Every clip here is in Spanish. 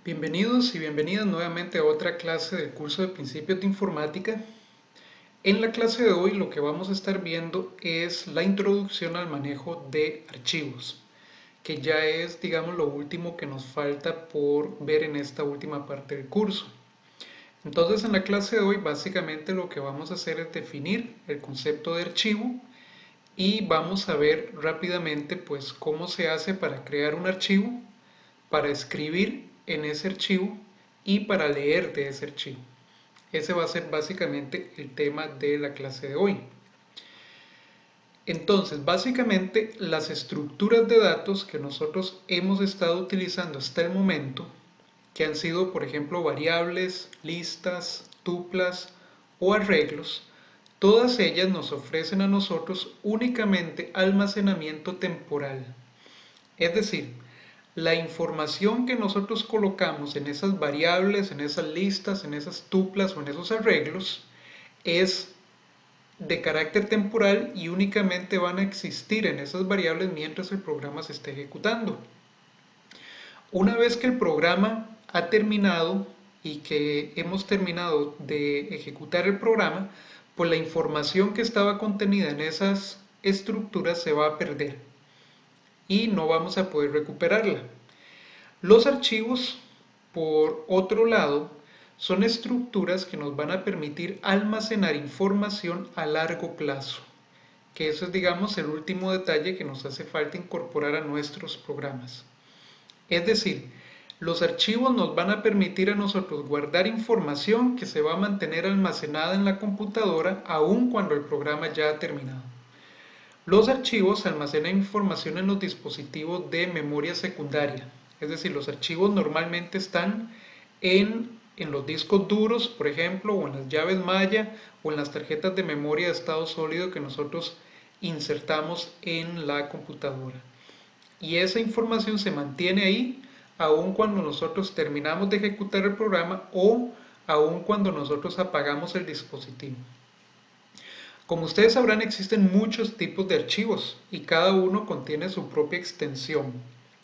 Bienvenidos y bienvenidas nuevamente a otra clase del curso de Principios de Informática. En la clase de hoy lo que vamos a estar viendo es la introducción al manejo de archivos, que ya es, digamos, lo último que nos falta por ver en esta última parte del curso. Entonces, en la clase de hoy básicamente lo que vamos a hacer es definir el concepto de archivo y vamos a ver rápidamente pues cómo se hace para crear un archivo, para escribir en ese archivo y para leer de ese archivo. Ese va a ser básicamente el tema de la clase de hoy. Entonces, básicamente las estructuras de datos que nosotros hemos estado utilizando hasta el momento, que han sido, por ejemplo, variables, listas, tuplas o arreglos, todas ellas nos ofrecen a nosotros únicamente almacenamiento temporal. Es decir, la información que nosotros colocamos en esas variables, en esas listas, en esas tuplas o en esos arreglos es de carácter temporal y únicamente van a existir en esas variables mientras el programa se esté ejecutando. Una vez que el programa ha terminado y que hemos terminado de ejecutar el programa, pues la información que estaba contenida en esas estructuras se va a perder y no vamos a poder recuperarla. Los archivos, por otro lado, son estructuras que nos van a permitir almacenar información a largo plazo, que eso es, digamos, el último detalle que nos hace falta incorporar a nuestros programas. Es decir, los archivos nos van a permitir a nosotros guardar información que se va a mantener almacenada en la computadora aun cuando el programa ya ha terminado. Los archivos almacenan información en los dispositivos de memoria secundaria, es decir, los archivos normalmente están en los discos duros, por ejemplo, o en las llaves Maya, o en las tarjetas de memoria de estado sólido que nosotros insertamos en la computadora. Y esa información se mantiene ahí, aun cuando nosotros terminamos de ejecutar el programa o aun cuando nosotros apagamos el dispositivo. Como ustedes sabrán, existen muchos tipos de archivos y cada uno contiene su propia extensión,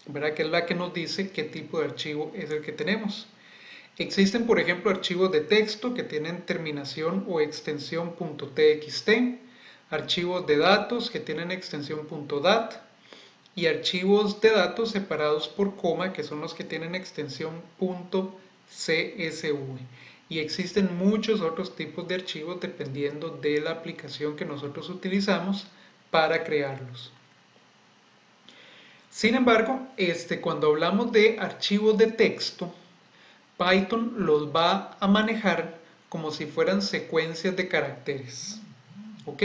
¿verdad? Que es la que nos dice qué tipo de archivo es el que tenemos. Existen, por ejemplo, archivos de texto que tienen terminación o extensión .txt, archivos de datos que tienen extensión .dat y archivos de datos separados por coma que son los que tienen extensión .csv. Y existen muchos otros tipos de archivos dependiendo de la aplicación que nosotros utilizamos para crearlos. Sin embargo, cuando hablamos de archivos de texto, Python los va a manejar como si fueran secuencias de caracteres. ¿Ok?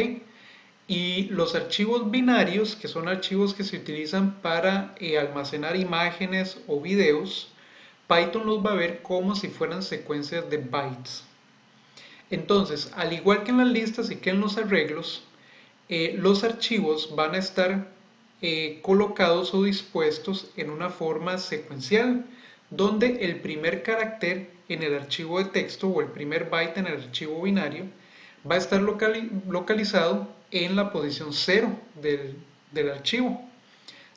Y los archivos binarios, que son archivos que se utilizan para almacenar imágenes o videos, Python los va a ver como si fueran secuencias de bytes. Entonces, al igual que en las listas y que en los arreglos, los archivos van a estar colocados o dispuestos en una forma secuencial, donde el primer carácter en el archivo de texto o el primer byte en el archivo binario va a estar localizado en la posición 0 del archivo.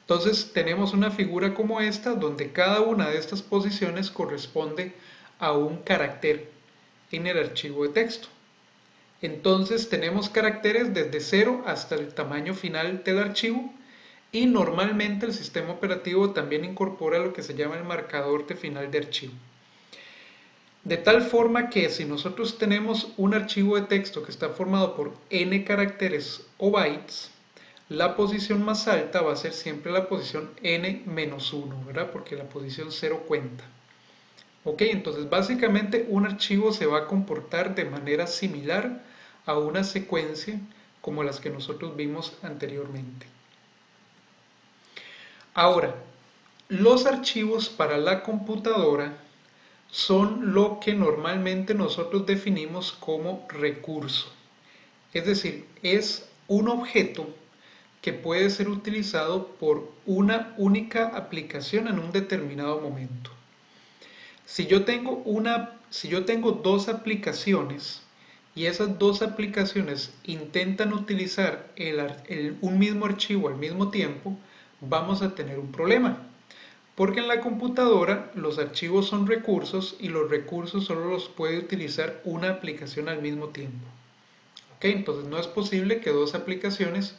Entonces tenemos una figura como esta donde cada una de estas posiciones corresponde a un carácter en el archivo de texto. Entonces tenemos caracteres desde 0 hasta el tamaño final del archivo y normalmente el sistema operativo también incorpora lo que se llama el marcador de final de archivo. De tal forma que si nosotros tenemos un archivo de texto que está formado por n caracteres o bytes, la posición más alta va a ser siempre la posición n-1, ¿verdad? Porque la posición 0 cuenta. Ok, entonces básicamente un archivo se va a comportar de manera similar a una secuencia como las que nosotros vimos anteriormente. Ahora, los archivos para la computadora son lo que normalmente nosotros definimos como recurso. Es decir, es un objeto que puede ser utilizado por una única aplicación en un determinado momento. Si yo tengo dos aplicaciones y esas dos aplicaciones intentan utilizar un mismo archivo al mismo tiempo, vamos a tener un problema. Porque en la computadora los archivos son recursos y los recursos solo los puede utilizar una aplicación al mismo tiempo. ¿Ok? Entonces no es posible que dos aplicaciones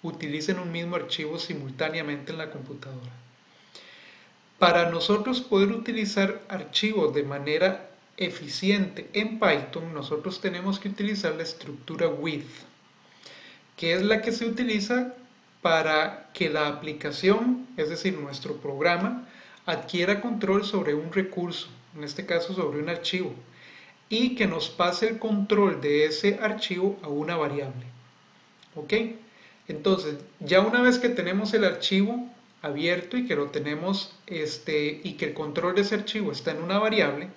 utilicen un mismo archivo simultáneamente en la computadora. Para nosotros poder utilizar archivos de manera eficiente en Python, nosotros tenemos que utilizar la estructura with, que es la que se utiliza para que la aplicación, es decir, nuestro programa, adquiera control sobre un recurso, en este caso sobre un archivo, y que nos pase el control de ese archivo a una variable. ¿Ok? Entonces, ya una vez que tenemos el archivo abierto y que lo tenemos, y que el control de ese archivo está en una variable,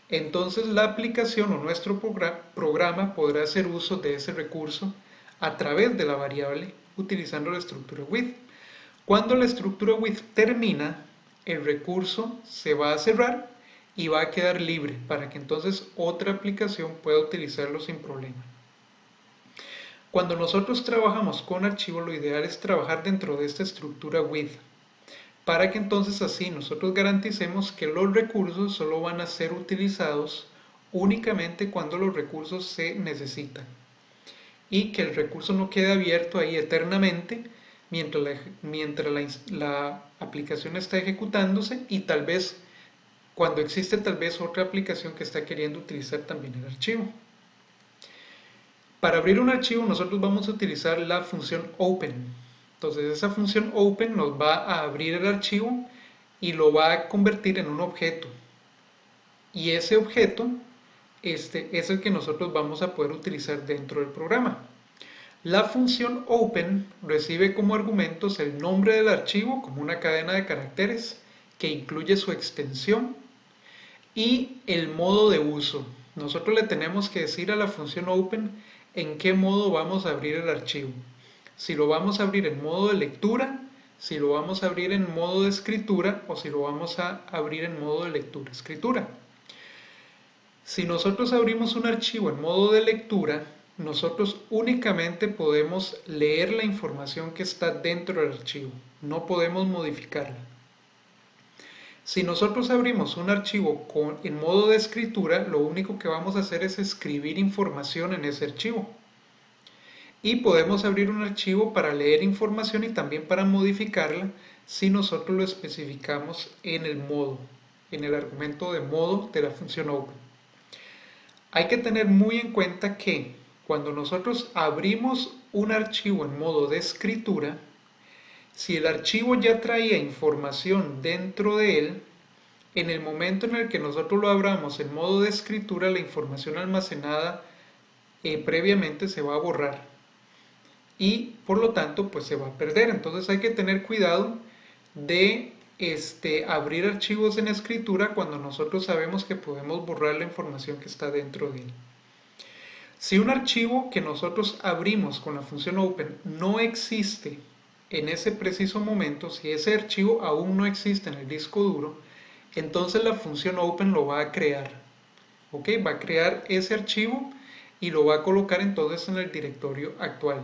entonces la aplicación o nuestro programa podrá hacer uso de ese recurso a través de la variable utilizando la estructura with. Cuando la estructura with termina, el recurso se va a cerrar y va a quedar libre para que entonces otra aplicación pueda utilizarlo sin problema. Cuando nosotros trabajamos con archivos, lo ideal es trabajar dentro de esta estructura with, para que entonces así nosotros garanticemos que los recursos solo van a ser utilizados únicamente cuando los recursos se necesitan y que el recurso no quede abierto ahí eternamente mientras la aplicación está ejecutándose y tal vez cuando existe tal vez otra aplicación que está queriendo utilizar también el archivo. Para abrir un archivo nosotros vamos a utilizar la función open. Entonces esa función open nos va a abrir el archivo y lo va a convertir en un objeto. Y ese objeto es el que nosotros vamos a poder utilizar dentro del programa. La función open recibe como argumentos el nombre del archivo como una cadena de caracteres que incluye su extensión y el modo de uso. Nosotros le tenemos que decir a la función open en qué modo vamos a abrir el archivo. Si lo vamos a abrir en modo de lectura, si lo vamos a abrir en modo de escritura o si lo vamos a abrir en modo de lectura-escritura. Si nosotros abrimos un archivo en modo de lectura, nosotros únicamente podemos leer la información que está dentro del archivo, no podemos modificarla. Si nosotros abrimos un archivo en modo de escritura, lo único que vamos a hacer es escribir información en ese archivo. Y podemos abrir un archivo para leer información y también para modificarla si nosotros lo especificamos en el modo, en el argumento de modo de la función open. Hay que tener muy en cuenta que cuando nosotros abrimos un archivo en modo de escritura, si el archivo ya traía información dentro de él, en el momento en el que nosotros lo abramos en modo de escritura, la información almacenada previamente se va a borrar y por lo tanto pues se va a perder. Entonces hay que tener cuidado de abrir archivos en escritura cuando nosotros sabemos que podemos borrar la información que está dentro de él. Si un archivo que nosotros abrimos con la función open no existe en ese preciso momento, si ese archivo aún no existe en el disco duro, entonces la función open lo va a crear. ¿Ok? Va a crear ese archivo y lo va a colocar entonces en el directorio actual,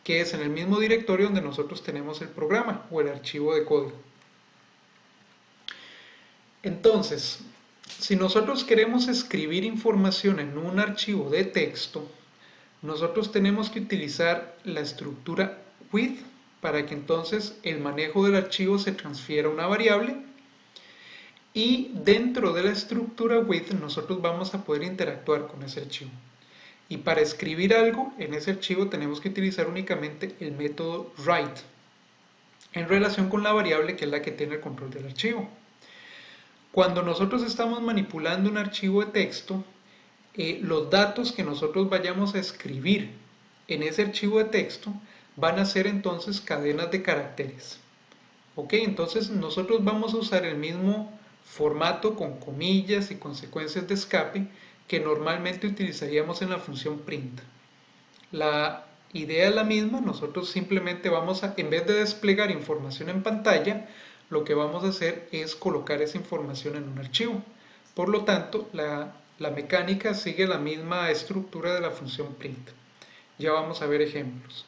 que es en el mismo directorio donde nosotros tenemos el programa o el archivo de código. Entonces, si nosotros queremos escribir información en un archivo de texto, nosotros tenemos que utilizar la estructura with para que entonces el manejo del archivo se transfiera a una variable y dentro de la estructura with nosotros vamos a poder interactuar con ese archivo. Y para escribir algo en ese archivo tenemos que utilizar únicamente el método write en relación con la variable que es la que tiene el control del archivo. Cuando nosotros estamos manipulando un archivo de texto, los datos que nosotros vayamos a escribir en ese archivo de texto van a ser entonces cadenas de caracteres. ¿Ok? Entonces nosotros vamos a usar el mismo formato con comillas y consecuencias de escape que normalmente utilizaríamos en la función print. La idea es la misma, nosotros simplemente vamos a, en vez de desplegar información en pantalla, lo que vamos a hacer es colocar esa información en un archivo. Por lo tanto, la mecánica sigue la misma estructura de la función print. Ya vamos a ver ejemplos.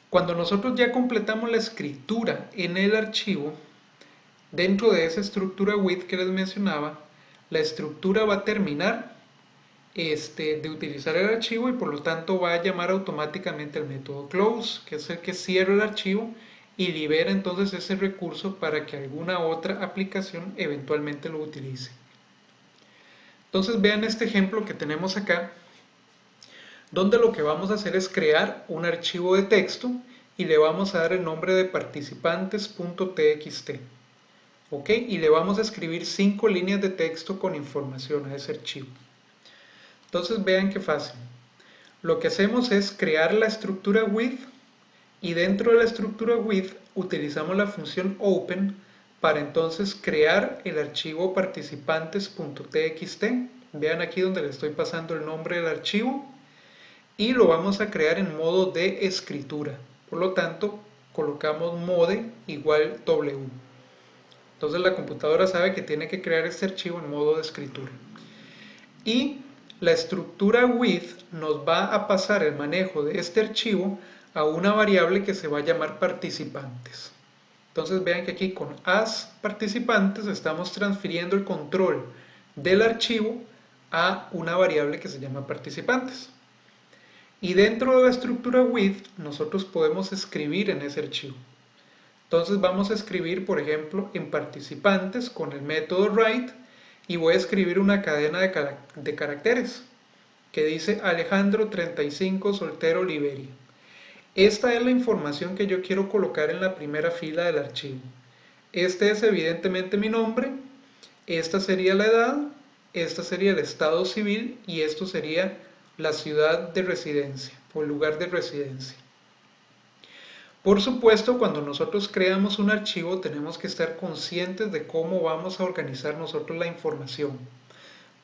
Cuando nosotros ya completamos la escritura en el archivo, dentro de esa estructura with que les mencionaba, la estructura va a terminar de utilizar el archivo y por lo tanto va a llamar automáticamente el método close, que es el que cierra el archivo y libera entonces ese recurso para que alguna otra aplicación eventualmente lo utilice. Entonces vean este ejemplo que tenemos acá, donde lo que vamos a hacer es crear un archivo de texto y le vamos a dar el nombre de participantes.txt. ¿Ok? Y le vamos a escribir 5 líneas de texto con información a ese archivo. Entonces vean qué fácil. Lo que hacemos es crear la estructura with y dentro de la estructura with utilizamos la función open para entonces crear el archivo participantes.txt. Vean aquí donde le estoy pasando el nombre del archivo y lo vamos a crear en modo de escritura. Por lo tanto, colocamos mode igual W. Entonces la computadora sabe que tiene que crear este archivo en modo de escritura. Y la estructura with nos va a pasar el manejo de este archivo a una variable que se va a llamar participantes. Entonces vean que aquí con as participantes estamos transfiriendo el control del archivo a una variable que se llama participantes. Y dentro de la estructura with nosotros podemos escribir en ese archivo. Entonces vamos a escribir, por ejemplo, en participantes con el método write y voy a escribir una cadena de caracteres que dice Alejandro 35 soltero Liberia. Esta es la información que yo quiero colocar en la primera fila del archivo. Este es evidentemente mi nombre, esta sería la edad, esta sería el estado civil y esto sería la ciudad de residencia o el lugar de residencia. Por supuesto, cuando nosotros creamos un archivo tenemos que estar conscientes de cómo vamos a organizar nosotros la información,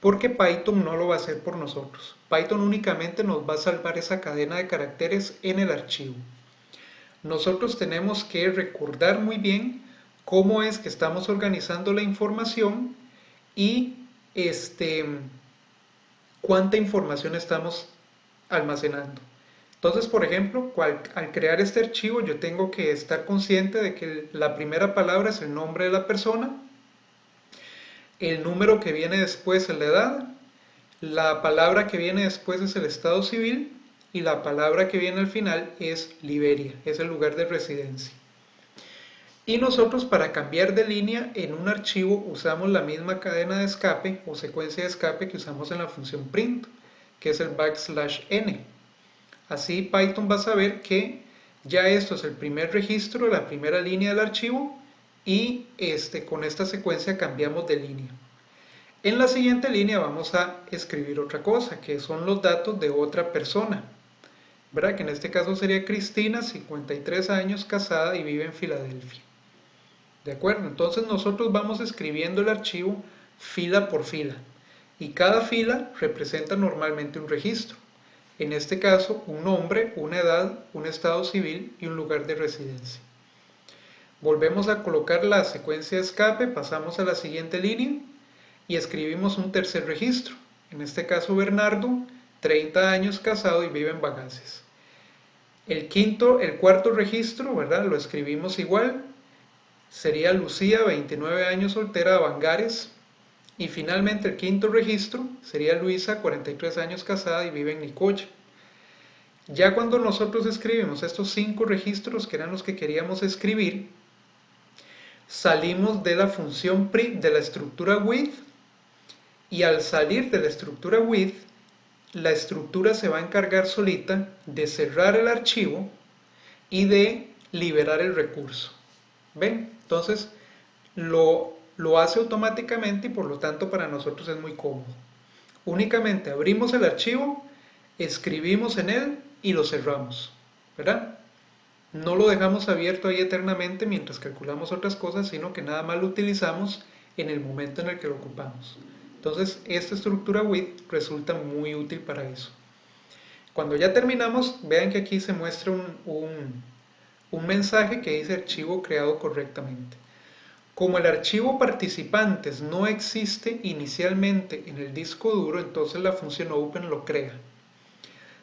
porque Python no lo va a hacer por nosotros. Python únicamente nos va a salvar esa cadena de caracteres en el archivo. Nosotros tenemos que recordar muy bien cómo es que estamos organizando la información y cuánta información estamos almacenando. Entonces, por ejemplo, al crear este archivo yo tengo que estar consciente de que la primera palabra es el nombre de la persona, el número que viene después es la edad, la palabra que viene después es el estado civil y la palabra que viene al final es Liberia, es el lugar de residencia. Y nosotros para cambiar de línea en un archivo usamos la misma cadena de escape o secuencia de escape que usamos en la función print, que es el \n. Así Python va a saber que ya esto es el primer registro, la primera línea del archivo y con esta secuencia cambiamos de línea. En la siguiente línea vamos a escribir otra cosa, que son los datos de otra persona, ¿verdad? Que en este caso sería Cristina, 53 años, casada y vive en Filadelfia. ¿De acuerdo? Entonces nosotros vamos escribiendo el archivo fila por fila y cada fila representa normalmente un registro. En este caso, un nombre, una edad, un estado civil y un lugar de residencia. Volvemos a colocar la secuencia de escape, pasamos a la siguiente línea y escribimos un tercer registro. En este caso, Bernardo, 30 años, casado y vive en Bagaces. El cuarto registro, ¿verdad? Lo escribimos igual. Sería Lucía, 29 años, soltera, Bangares. Y finalmente el quinto registro sería Luisa, 43 años, casada y vive en Nicoya. Ya cuando nosotros escribimos estos 5 registros que eran los que queríamos escribir, salimos de la función print de la estructura with y al salir de la estructura with, la estructura se va a encargar solita de cerrar el archivo y de liberar el recurso. ¿Ven? Entonces lo hace automáticamente y por lo tanto para nosotros es muy cómodo. Únicamente abrimos el archivo, escribimos en él y lo cerramos, ¿verdad? No lo dejamos abierto ahí eternamente mientras calculamos otras cosas, sino que nada más lo utilizamos en el momento en el que lo ocupamos. Entonces esta estructura with resulta muy útil para eso. Cuando ya terminamos, vean que aquí se muestra un mensaje que dice archivo creado correctamente. Como el archivo participantes no existe inicialmente en el disco duro, entonces la función open lo crea.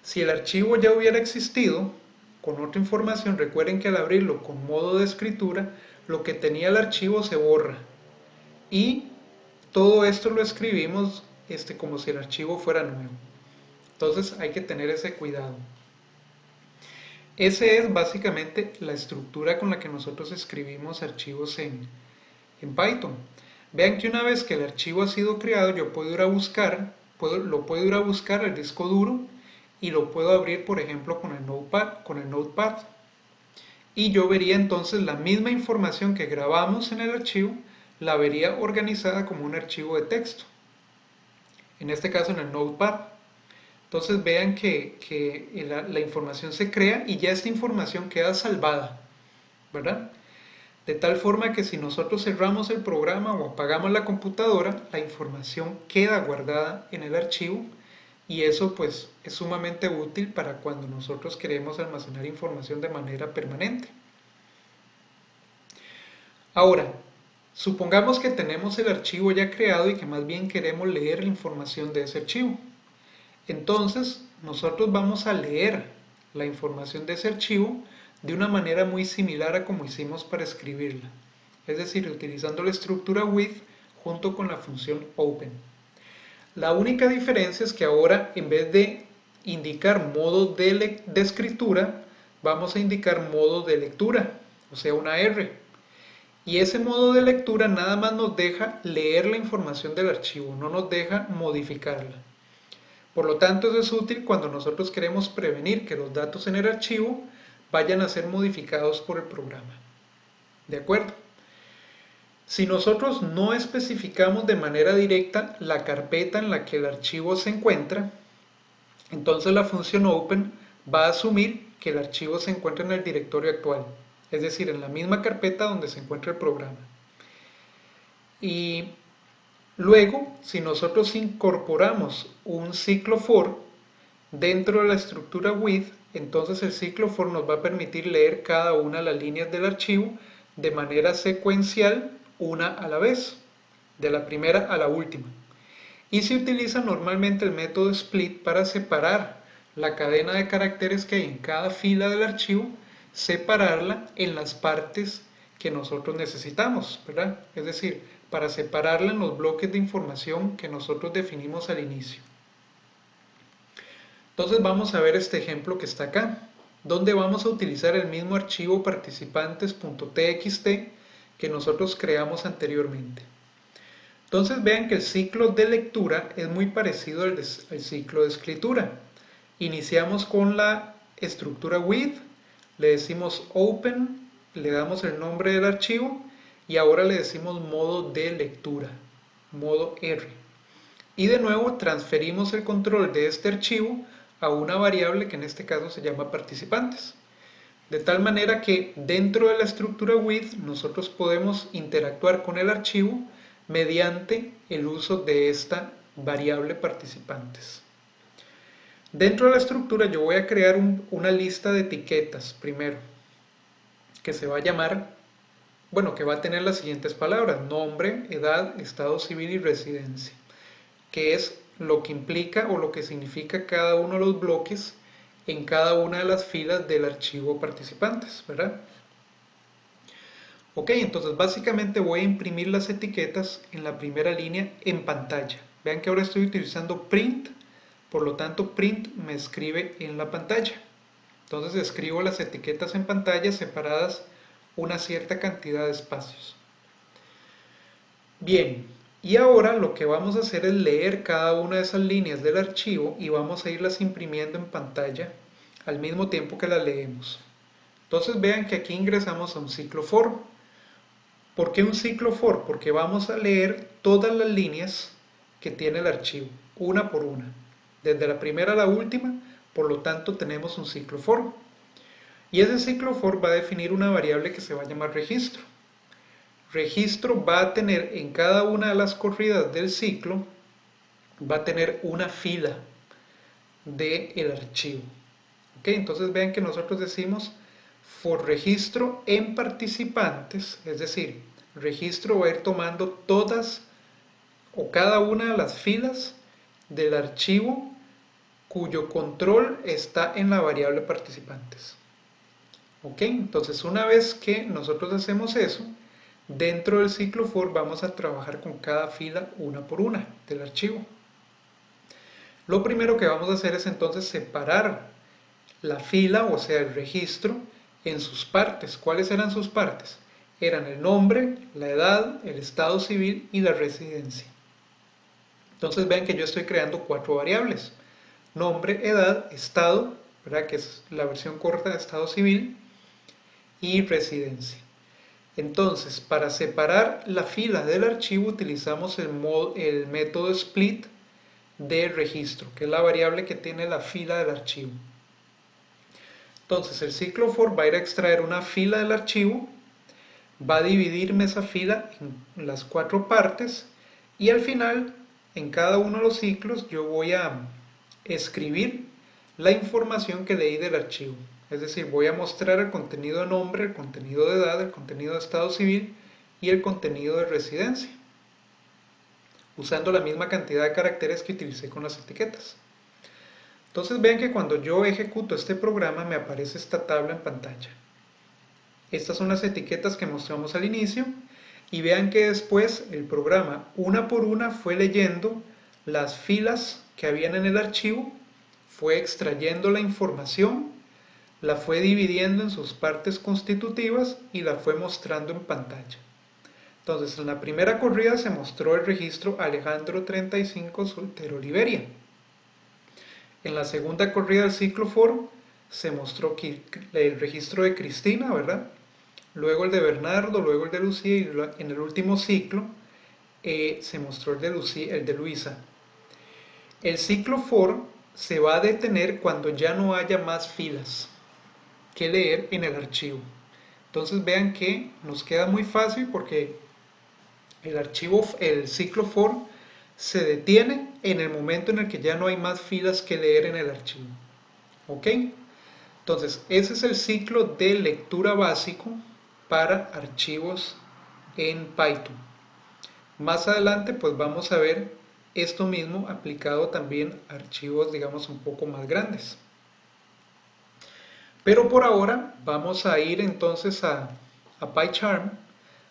Si el archivo ya hubiera existido, con otra información, recuerden que al abrirlo con modo de escritura, lo que tenía el archivo se borra. Y todo esto lo escribimos como si el archivo fuera nuevo. Entonces hay que tener ese cuidado. Esa es básicamente la estructura con la que nosotros escribimos archivos en Python. Vean que una vez que el archivo ha sido creado, yo puedo ir a buscar, lo puedo ir a buscar al disco duro y lo puedo abrir, por ejemplo, con el Notepad. Y yo vería entonces la misma información que grabamos en el archivo, la vería organizada como un archivo de texto. En este caso en el Notepad. Entonces vean que la información se crea y ya esta información queda salvada, ¿verdad? De tal forma que si nosotros cerramos el programa o apagamos la computadora, la información queda guardada en el archivo y eso pues es sumamente útil para cuando nosotros queremos almacenar información de manera permanente. Ahora, supongamos que tenemos el archivo ya creado y que más bien queremos leer la información de ese archivo. Entonces, nosotros vamos a leer la información de ese archivo de una manera muy similar a como hicimos para escribirla. Es decir, utilizando la estructura with junto con la función open. La única diferencia es que ahora, en vez de indicar modo de escritura, vamos a indicar modo de lectura, o sea, una R. Y ese modo de lectura nada más nos deja leer la información del archivo, no nos deja modificarla. Por lo tanto, eso es útil cuando nosotros queremos prevenir que los datos en el archivo vayan a ser modificados por el programa. ¿De acuerdo? Si nosotros no especificamos de manera directa la carpeta en la que el archivo se encuentra, entonces la función open va a asumir que el archivo se encuentra en el directorio actual, es decir, en la misma carpeta donde se encuentra el programa. Y luego, si nosotros incorporamos un ciclo for dentro de la estructura with, entonces el ciclo for nos va a permitir leer cada una de las líneas del archivo de manera secuencial, una a la vez, de la primera a la última. Y se utiliza normalmente el método split para separar la cadena de caracteres que hay en cada fila del archivo, separarla en las partes que nosotros necesitamos, ¿verdad? Es decir, para separarla en los bloques de información que nosotros definimos al inicio. Entonces vamos a ver este ejemplo que está acá, donde vamos a utilizar el mismo archivo participantes.txt que nosotros creamos anteriormente. Entonces vean que el ciclo de lectura es muy parecido al ciclo de escritura. Iniciamos con la estructura with, le decimos open, le damos el nombre del archivo y ahora le decimos modo de lectura, modo R. Y de nuevo transferimos el control de este archivo a una variable que en este caso se llama participantes. De tal manera que dentro de la estructura with nosotros podemos interactuar con el archivo mediante el uso de esta variable participantes. Dentro de la estructura yo voy a crear una lista de etiquetas primero, que se va a llamar, que va a tener las siguientes palabras: nombre, edad, estado civil y residencia, que es lo que implica o lo que significa cada uno de los bloques en cada una de las filas del archivo participantes, ¿verdad? Ok, entonces básicamente voy a imprimir las etiquetas en la primera línea en pantalla. Vean que ahora estoy utilizando print, por lo tanto print me escribe en la pantalla. Entonces escribo las etiquetas en pantalla separadas una cierta cantidad de espacios. Bien, y ahora lo que vamos a hacer es leer cada una de esas líneas del archivo y vamos a irlas imprimiendo en pantalla al mismo tiempo que las leemos. Entonces vean que aquí ingresamos a un ciclo for. ¿Por qué un ciclo for? Porque vamos a leer todas las líneas que tiene el archivo, una por una, desde la primera a la última, por lo tanto tenemos un ciclo for. Y ese ciclo for va a definir una variable que se va a llamar registro. Registro va a tener en cada una de las corridas del ciclo, va a tener una fila del archivo. ¿Ok? Entonces vean que nosotros decimos for registro en participantes, es decir, registro va a ir tomando todas o cada una de las filas del archivo cuyo control está en la variable participantes. ¿Ok? Entonces una vez que nosotros hacemos eso, Dentro del ciclo for vamos a trabajar con cada fila una por una del archivo. Lo primero que vamos a hacer es entonces separar la fila, o sea, el registro, en sus partes. ¿Cuáles eran sus partes? Eran el nombre, la edad, el estado civil y la residencia. Entonces vean que yo estoy creando 4 variables. Nombre, edad, estado, ¿verdad? Que es la versión corta de estado civil, y residencia. Entonces, para separar la fila del archivo utilizamos el método split de registro, que es la variable que tiene la fila del archivo. Entonces, el ciclo for va a ir a extraer una fila del archivo, va a dividirme esa fila en las 4 partes y al final, en cada uno de los ciclos, yo voy a escribir la información que leí del archivo. Es decir, voy a mostrar el contenido de nombre, el contenido de edad, el contenido de estado civil y el contenido de residencia, usando la misma cantidad de caracteres que utilicé con las etiquetas. Entonces vean que cuando yo ejecuto este programa me aparece esta tabla en pantalla. Estas son las etiquetas que mostramos al inicio y vean que después el programa una por una fue leyendo las filas que habían en el archivo, fue extrayendo la información, la fue dividiendo en sus partes constitutivas y la fue mostrando en pantalla. Entonces, en la primera corrida se mostró el registro Alejandro 35 Soltero Liberia. En la segunda corrida del ciclo for se mostró el registro de Cristina, ¿verdad? Luego el de Bernardo, luego el de Lucía y en el último ciclo se mostró el de Luisa. El ciclo for se va a detener cuando ya no haya más filas que leer en el archivo. Entonces vean que nos queda muy fácil porque el ciclo for se detiene en el momento en el que ya no hay más filas que leer en el archivo. ¿Ok? Entonces, ese es el ciclo de lectura básico para archivos en Python. Más adelante, pues vamos a ver esto mismo aplicado también a archivos, digamos, un poco más grandes. Pero por ahora vamos a ir entonces a PyCharm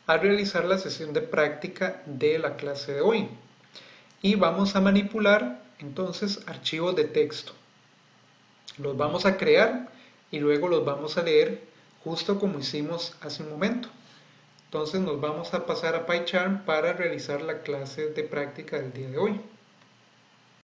a realizar la sesión de práctica de la clase de hoy. Y vamos a manipular entonces archivos de texto. Los vamos a crear y luego los vamos a leer justo como hicimos hace un momento. Entonces nos vamos a pasar a PyCharm para realizar la clase de práctica del día de hoy.